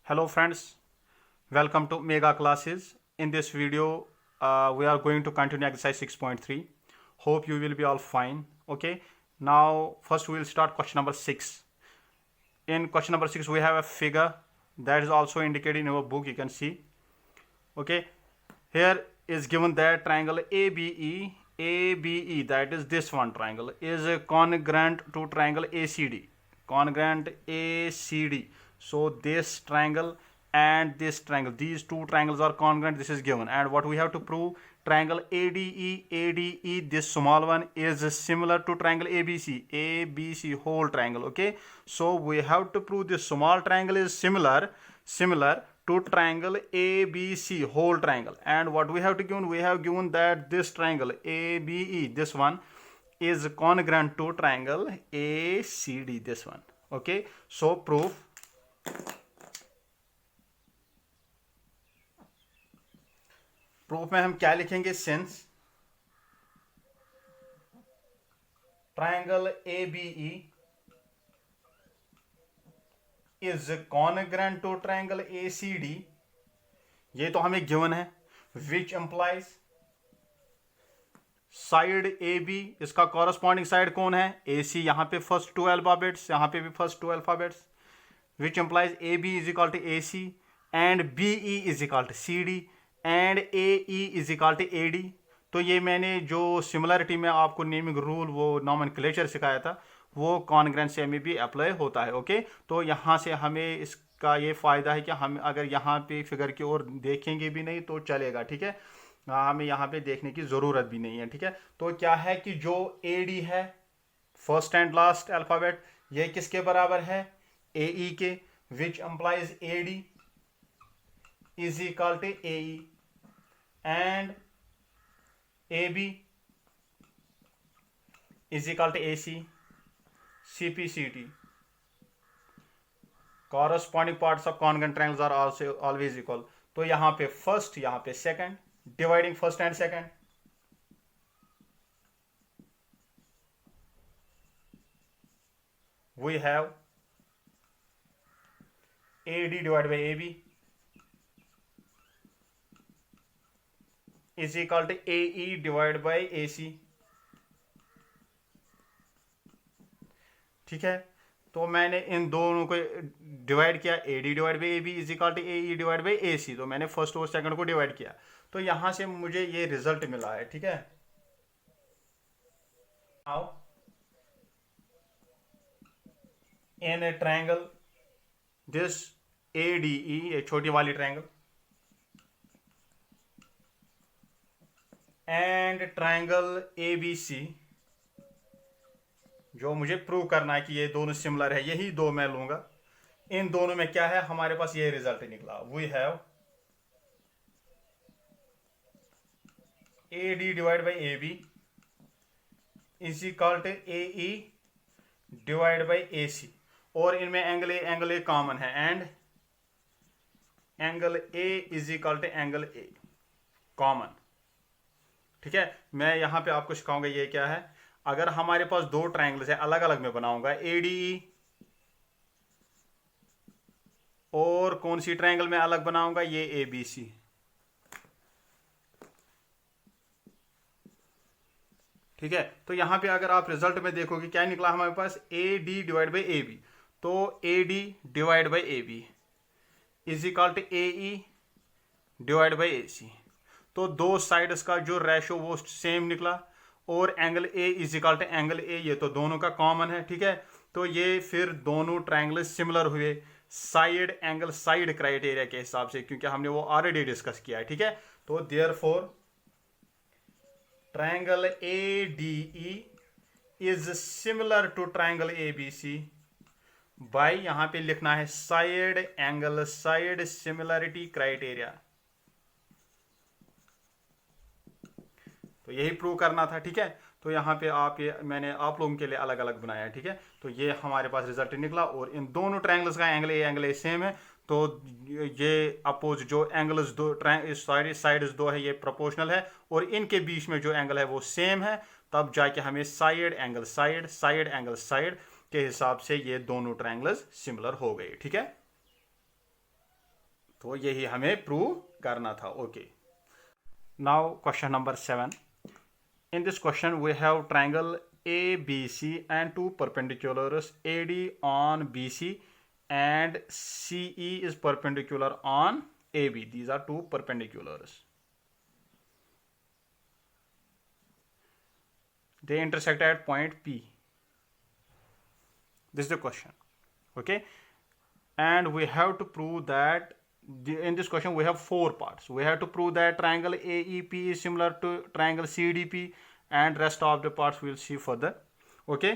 Hello friends, welcome to Mega Classes. In this video, we are going to continue exercise 6.3. Hope you will be all fine. Okay, now first we will start question number 6. In question number 6, we have a figure that is also indicated in our book. You can see. Okay, here is given that triangle ABE, that is this one triangle, is congruent to triangle ACD. Congruent ACD. So this triangle and this triangle, these two triangles are congruent. This is given, and what we have to prove, triangle ADE, this small one is similar to triangle ABC whole triangle. Okay, so we have to prove this small triangle is similar to triangle ABC whole triangle. And what we have to given, we have given that this triangle ABE, this one, is congruent to triangle ACD, this one. Okay, so proof. Proof में हम क्या लिखेंगे, since triangle ABE is congruent to triangle ACD, ये तो हमें given है, which implies side AB, इसका corresponding side कौन है, AC. यहाँ पे फर्स्ट 2 अल्फाबेट्स, यहाँ पे भी first 2 alphabets, which implies AB is equal to AC and BE is equal to CD and AE is equal to AD. तो ये मैंने जो सिमिलरिटी में आपको नेमिंग रूल, वो नॉमेनक्लेचर सिखाया था, वो कॉन्ग्रेंसी में भी अप्लाई होता है. ओके, तो यहाँ से हमें इसका ये फ़ायदा है कि हम अगर यहाँ पे फिगर की ओर देखेंगे भी नहीं तो चलेगा. ठीक है, हमें यहाँ पे देखने की ज़रूरत भी नहीं है. ठीक है, तो क्या है कि जो AD है, फर्स्ट एंड लास्ट अल्फ़ाबेट, ये किसके बराबर है, AE के, which implies AD is equal to AE and AB is equal to AC, CPCT. Corresponding parts of congruent triangles are also always equal. तो यहाँ पे फर्स्ट, यहाँ पे second, dividing first and second, we have AD divided by AB is equal to AE divided by AC. ठीक है, तो मैंने इन दोनों को डिवाइड किया, AD divide by AB is equal to AE divide by AC. तो मैंने फर्स्ट और सेकंड को डिवाइड किया, तो यहां से मुझे ये रिजल्ट मिला है. ठीक है, now in triangle this ADE, ये छोटी वाली ट्रायंगल, एंड ट्रायंगल ABC, जो मुझे प्रूव करना है कि ये दोनों सिमिलर है, यही दो मैं लूंगा. इन दोनों में क्या है, हमारे पास ये रिजल्ट निकला. We have AD divide by AB is equal to AE divide by AC, और इनमें एंगल ए कॉमन है, and angle A is equal to angle A common. ठीक है, मैं यहां पे आपको सिखाऊंगा ये क्या है. अगर हमारे पास दो ट्रायंगल्स है, अलग अलग में बनाऊंगा, ADE, और कौन सी ट्रायंगल में अलग बनाऊंगा, ये ABC. ठीक है, तो यहां पे अगर आप रिजल्ट में देखोगे क्या निकला हमारे पास, AD डिवाइड बाई AB, तो AD divide by AB is equal to AE divide by AC. तो दो साइड्स का जो रेशो वो सेम निकला, और angle A is equal to angle A, ये तो दोनों का कॉमन है. ठीक है, तो ये फिर दोनों ट्रायंगल सिमिलर हुए साइड एंगल साइड क्राइटेरिया के हिसाब से, क्योंकि हमने वो ऑलरेडी डिस्कस किया है. ठीक है, तो therefore triangle ADE is similar to triangle ABC by, यहां पे लिखना है side angle side similarity criteria. तो यही प्रूव करना था. ठीक है, तो यहाँ पे मैंने आप लोगों के लिए अलग अलग बनाया है. ठीक है, तो ये हमारे पास रिजल्ट निकला, और इन दोनों ट्रायंगल्स का एंगल ए सेम है. तो ये अपोज जो एंगल्स दो साइड्स दो है, ये प्रोपोर्शनल है, और इनके बीच में जो एंगल है वो सेम है. तब जाके हमें साइड एंगल साइड के हिसाब से ये दोनों ट्रायंगल्स सिमिलर हो गए. ठीक है. तो यही हमें प्रूव करना था. Okay, now question number 7. In this question we have triangle ABC and two perpendiculars AD on BC and CE is perpendicular on AB. These are two perpendiculars. They intersect at point P. This is the question. Okay, and we have to prove that in this question we have 4 parts. We have to prove that triangle AEP is similar to triangle CDP and rest of the parts we will see further. Okay,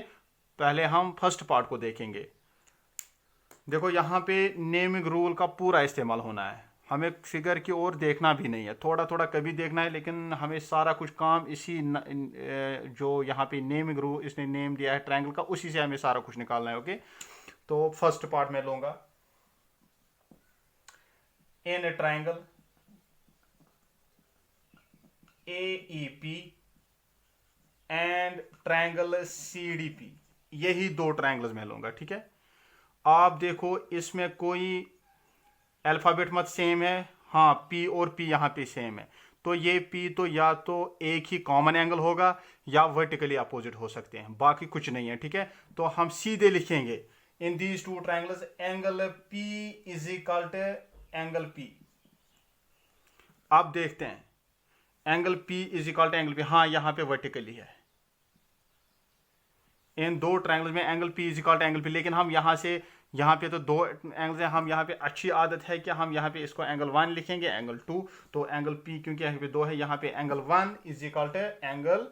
पहले हम first part को देखेंगे. देखो यहाँ पे naming rule का पूरा इस्तेमाल होना है. हमें फिगर की ओर देखना भी नहीं है, थोड़ा थोड़ा कभी देखना है, लेकिन हमें सारा कुछ काम इसी जो यहाँ पे नेमिंग रूल इसने नेम दिया है ट्रायंगल का, उसी से हमें सारा कुछ निकालना है. ओके, तो फर्स्ट पार्ट में लूंगा. इन triangle AEP and triangle CDP, यही 2 ट्रायंगल्स में लूंगा. ठीक है, आप देखो इसमें कोई अल्फाबेट मत सेम है. हाँ, P और P यहाँ पे सेम है, तो ये P तो या तो एक ही कॉमन एंगल होगा या वर्टिकली अपोजिट हो सकते हैं, बाकी कुछ नहीं है. ठीक है, तो हम सीधे लिखेंगे in these 2 triangles angle P is equal to angle P. अब देखते हैं angle P is equal to angle P. हाँ, यहाँ पे वर्टिकली है. इन 2 ट्रायंगल्स में angle P is equal to angle P, लेकिन हम यहाँ पे तो 2 एंगल्स हैं. हम यहाँ पे अच्छी आदत है कि हम यहाँ पे इसको एंगल 1 लिखेंगे, एंगल 2. तो एंगल P क्योंकि यहाँ पे 2 है, यहाँ पे angle 1 is equal to angle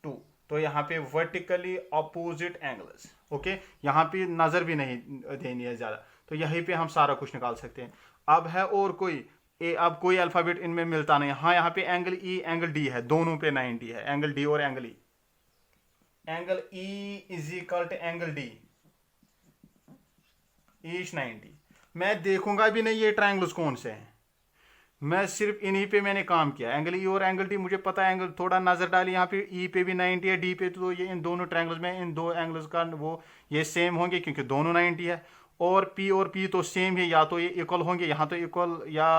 2. तो यहाँ पे वर्टिकली अपोजिट एंगल्स. ओके, यहाँ पे नजर भी नहीं देनी है ज्यादा, तो यहीं पे हम सारा कुछ निकाल सकते हैं. अब है और कोई अब कोई अल्फाबेट इनमें मिलता नहीं. हाँ, यहाँ पे एंगल E एंगल D है, दोनों पे 90 है, एंगल D और angle E. Angle E is equal to angle D each 90. मैं देखूंगा भी नहीं ये ट्रायंगल्स कौन से हैं, मैं सिर्फ इन्हीं पे मैंने काम किया. एंगल E और एंगल D मुझे पता है. एंगल थोड़ा नजर डाली, यहाँ पे E पे भी 90 है, D पे, तो ये इन दोनों ट्रायंगल्स में इन 2 एंगल्स का वो ये सेम होंगे क्योंकि दोनों 90 है. और P तो सेम है, या तो ये इक्वल होंगे, यहाँ तो इक्वल या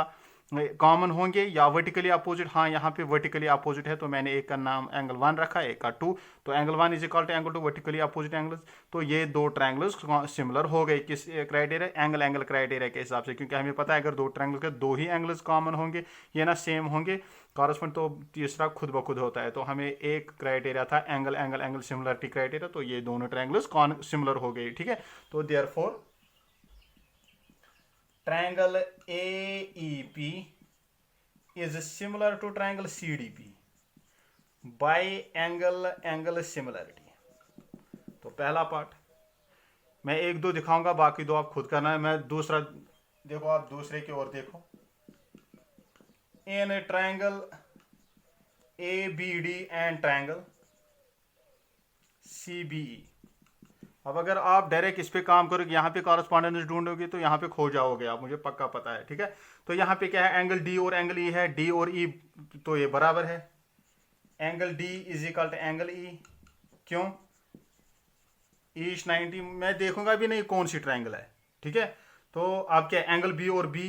कॉमन होंगे या वर्टिकली अपोजिट. हाँ, यहाँ पे वर्टिकली अपोजिट है, तो मैंने एक का नाम एंगल 1 रखा है, एक का 2. तो angle 1 is equal to angle 2, vertically opposite angles. तो ये 2 ट्रायंगल्स सिमिलर हो गए. किस क्राइटेरिया? एंगल क्राइटेरिया के हिसाब से, क्योंकि हमें पता है अगर 2 ट्रायंगल के 2 ही एंगल्स कॉमन होंगे, ये ना सेम होंगे कॉरस्पॉन्ड, तो तीसरा खुद ब खुद होता है. तो हमें एक क्राइटेरिया था एंगल सिमिलरिटी क्राइटेरिया, तो ये दोनों ट्रायंगल्स सिमिलर हो गए. ठीक है, तो therefore triangle AEP is similar to triangle CDP by angle similarity. तो पहला पार्ट मैं 1-2 दिखाऊंगा, बाकी 2 आप खुद करना है. मैं दूसरा देखो, आप दूसरे की ओर देखो. In triangle ABD and triangle CBE. अब अगर आप डायरेक्ट इस पे काम करोगे, यहाँ पे कॉरस्पॉन्डेंस ढूंढोगे, तो यहाँ पे खो जाओगे आप, मुझे पक्का पता है. ठीक है, तो यहाँ पे क्या है, एंगल D और एंगल E है. D और E तो ये बराबर है. Angle D is equal to angle E. क्यों? ईच 90. मैं देखूंगा भी नहीं कौन सी ट्रायंगल है. ठीक है, तो आप क्या, एंगल B और B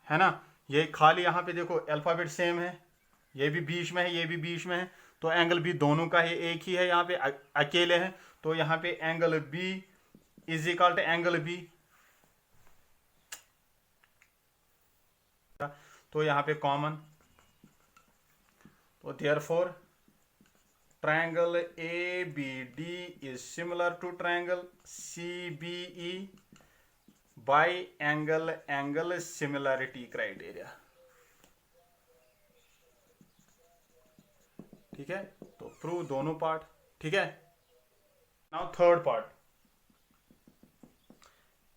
है ना, ये खाली यहाँ पे देखो अल्फाबेट सेम है, ये भी बीच में है, ये भी बीच में है, तो एंगल B दोनों का ही एक ही है, यहाँ पे अकेले हैं. तो यहाँ पे angle B is equal to angle B. तो यहाँ पे कॉमन, तो therefore triangle ABD is similar to triangle CBE by angle similarity criteria. ठीक है, तो प्रूव दोनों पार्ट. ठीक है, now third part.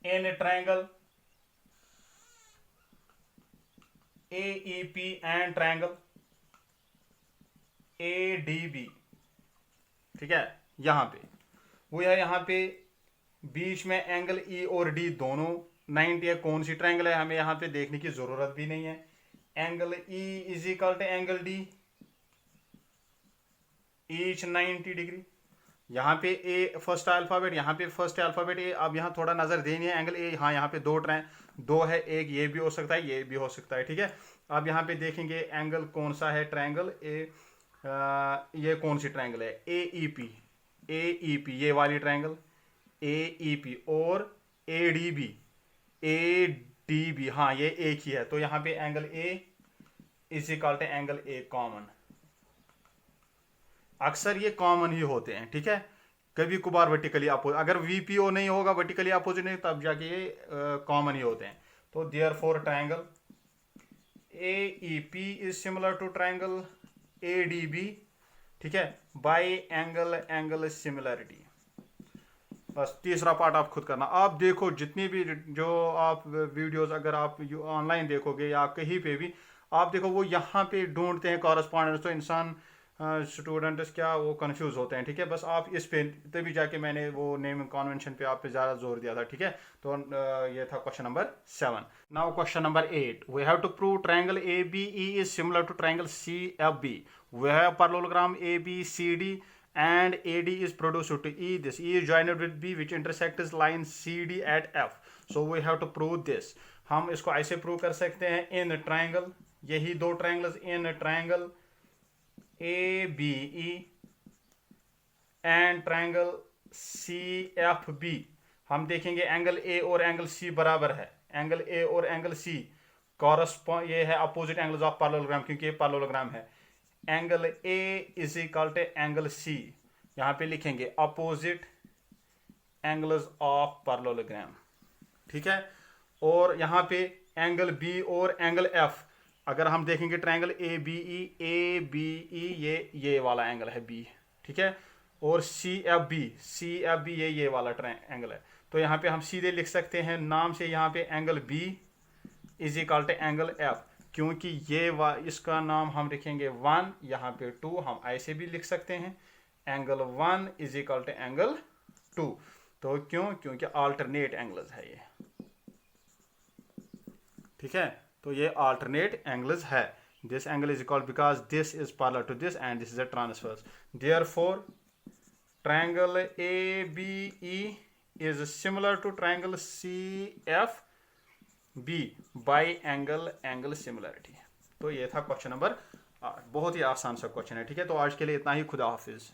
In triangle AEP and triangle ADB. ठीक है, यहां पे वो है, यहां पे बीच में एंगल E और D दोनों 90 है. कौन सी ट्रायंगल है हमें यहां पे देखने की जरूरत भी नहीं है. Angle E is equal to angle D each 90 degree. यहाँ पे A फर्स्ट अल्फाबेट, यहाँ पे फर्स्ट अल्फाबेट A. अब यहाँ थोड़ा नजर देनी है, एंगल A. हाँ, यहाँ पे दो है, एक ये भी हो सकता है, ये भी हो सकता है, ठीक है। अब यहाँ पे देखेंगे एंगल कौन सा है, ट्रायंगल ये कौन सी ट्रायंगल है, ए ई पी ये वाली ट्रायंगल ए ई पी, और ए डी बी, हाँ ये एक ही है। तो यहाँ पे angle A is equal to angle A common, अक्सर ये कॉमन ही होते हैं, ठीक है। कभी कभार वर्टिकली अपोजिट, अगर वीपीओ नहीं होगा वर्टिकली अपोजिट नहीं, तब जाके ये कॉमन ही होते हैं। तो therefore triangle A E P is similar to triangle A D B, ठीक है, बाय एंगल सिमिलरिटी। बस तीसरा पार्ट आप खुद करना। आप देखो जितनी भी जो आप वीडियोस अगर आप ऑनलाइन देखोगे या कहीं पे भी आप देखो, वो यहाँ पे ढूंढते हैं कॉरेस्पॉन्डेंस, तो इंसान स्टूडेंट्स क्या वो कंफ्यूज होते हैं, ठीक है। बस आप इस पे, तभी जाके मैंने वो नेमिंग कन्वेंशन पे आप पे ज़्यादा जोर दिया था, ठीक है। तो ये था question number 7। Now question number 8, we have to prove triangle A B E is similar to triangle C F B, we have parallelogram A B C D and AD is produced to E. This E is joined with B which intersects line CD at F. So we have to prove this. हम इसको ऐसे prove कर सकते हैं in triangle, यही दो triangles in triangle ABE and triangle CFB। हम देखेंगे एंगल A और एंगल C बराबर है, एंगल A और एंगल C कॉरस्पॉन्ड, ये है अपोजिट एंगल्स ऑफ पैरेललोग्राम, क्योंकि ये पैरेललोग्राम है। Angle A is equal to angle C, यहाँ पे लिखेंगे अपोजिट एंगल्स ऑफ पैरेललोग्राम, ठीक है। और यहाँ पे एंगल बी और एंगल एफ, अगर हम देखेंगे ट्रायंगल ए बी ई ये वाला एंगल है बी, ठीक है। और सी एफ बी ये वाला एंगल है। तो यहाँ पे हम सीधे लिख सकते हैं नाम से, यहाँ पे angle B is equal to angle F, क्योंकि ये इसका नाम हम लिखेंगे 1, यहाँ पे 2, हम ऐसे भी लिख सकते हैं angle 1 is equal to angle 2। तो क्यों, क्योंकि अल्टरनेट एंगल्स है ये, ठीक है। तो ये अल्टरनेट एंगल्स है। This angle is equal because this is parallel to this and this is a transverse. Therefore triangle A B E is similar to triangle C F B by angle similarity. तो ये था question number 8, बहुत ही आसान सा question है, ठीक है। तो आज के लिए इतना ही, खुदा हाफिज।